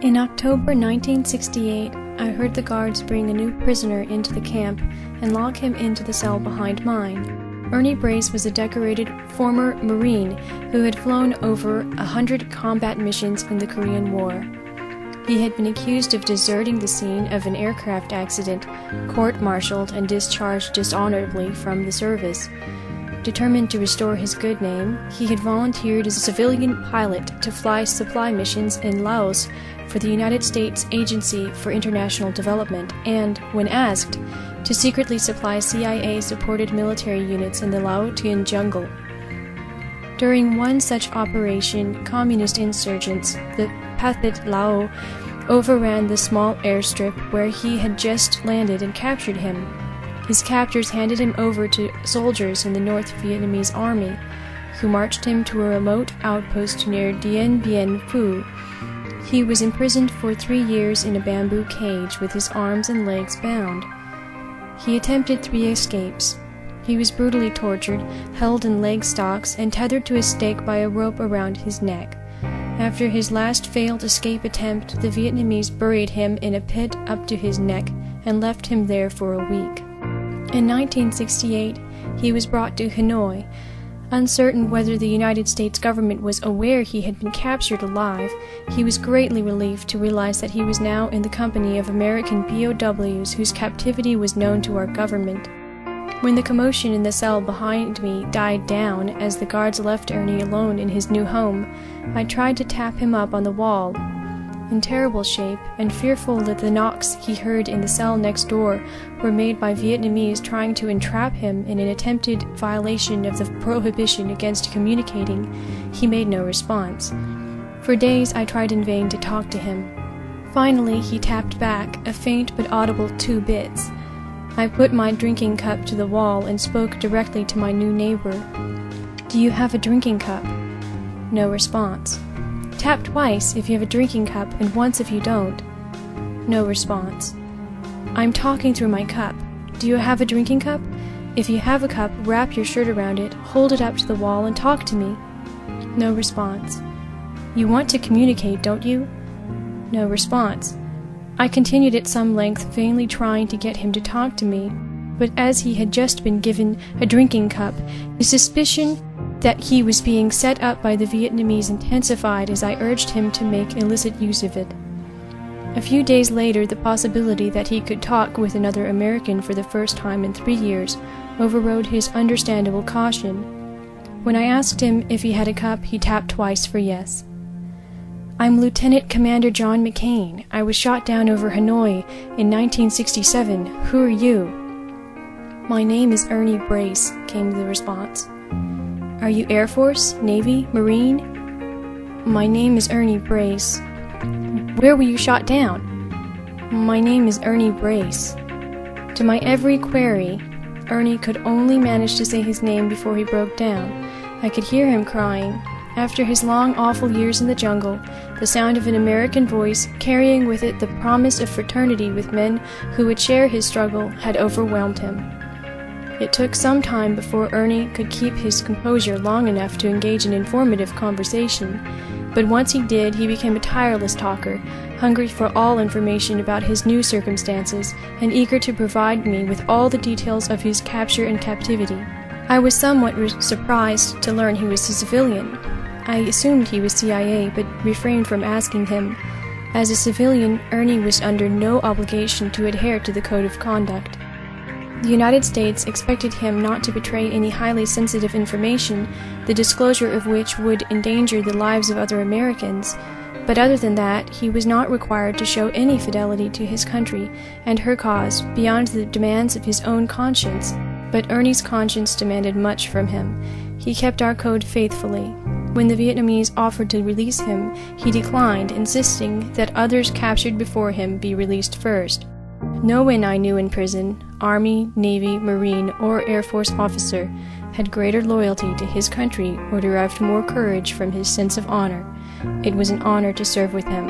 In October 1968, I heard the guards bring a new prisoner into the camp and lock him into the cell behind mine. Ernie Brace was a decorated former Marine who had flown over 100 combat missions in the Korean War. He had been accused of deserting the scene of an aircraft accident, court-martialed and discharged dishonorably from the service. Determined to restore his good name, he had volunteered as a civilian pilot to fly supply missions in Laos for the United States Agency for International Development and, when asked, to secretly supply CIA-supported military units in the Laotian jungle. During one such operation, communist insurgents, the Pathet Lao, overran the small airstrip where he had just landed and captured him. His captors handed him over to soldiers in the North Vietnamese army, who marched him to a remote outpost near Dien Bien Phu. He was imprisoned for 3 years in a bamboo cage with his arms and legs bound. He attempted 3 escapes. He was brutally tortured, held in leg stocks, and tethered to a stake by a rope around his neck. After his last failed escape attempt, the Vietnamese buried him in a pit up to his neck and left him there for a week. In 1968, he was brought to Hanoi. Uncertain whether the United States government was aware he had been captured alive, he was greatly relieved to realize that he was now in the company of American POWs whose captivity was known to our government. When the commotion in the cell behind me died down as the guards left Ernie alone in his new home, I tried to tap him up on the wall. In terrible shape, and fearful that the knocks he heard in the cell next door were made by Vietnamese trying to entrap him in an attempted violation of the prohibition against communicating, he made no response. For days I tried in vain to talk to him. Finally he tapped back, a faint but audible 2 bits. I put my drinking cup to the wall and spoke directly to my new neighbor. "Do you have a drinking cup?" No response. "Tap twice if you have a drinking cup and once if you don't." No response. "I'm talking through my cup. Do you have a drinking cup? If you have a cup, wrap your shirt around it, hold it up to the wall, and talk to me." No response. "You want to communicate, don't you?" No response. I continued at some length, vainly trying to get him to talk to me, but as he had just been given a drinking cup, the suspicion that he was being set up by the Vietnamese intensified as I urged him to make illicit use of it. A few days later, the possibility that he could talk with another American for the first time in 3 years overrode his understandable caution. When I asked him if he had a cup, he tapped twice for yes. "I'm Lieutenant Commander John McCain. I was shot down over Hanoi in 1967. Who are you?" "My name is Ernie Brace," came the response. "Are you Air Force, Navy, Marine?" "My name is Ernie Brace." "Where were you shot down?" "My name is Ernie Brace." To my every query, Ernie could only manage to say his name before he broke down. I could hear him crying. After his long, awful years in the jungle, the sound of an American voice, carrying with it the promise of fraternity with men who would share his struggle, had overwhelmed him. It took some time before Ernie could keep his composure long enough to engage in informative conversation, but once he did, he became a tireless talker, hungry for all information about his new circumstances, and eager to provide me with all the details of his capture and captivity. I was somewhat surprised to learn he was a civilian. I assumed he was CIA, but refrained from asking him. As a civilian, Ernie was under no obligation to adhere to the code of conduct. The United States expected him not to betray any highly sensitive information, the disclosure of which would endanger the lives of other Americans, but other than that, he was not required to show any fidelity to his country and her cause beyond the demands of his own conscience. But Ernie's conscience demanded much from him. He kept our code faithfully. When the Vietnamese offered to release him, he declined, insisting that others captured before him be released first. No one I knew in prison, Army, Navy, Marine, or Air Force officer, had greater loyalty to his country or derived more courage from his sense of honor. It was an honor to serve with him.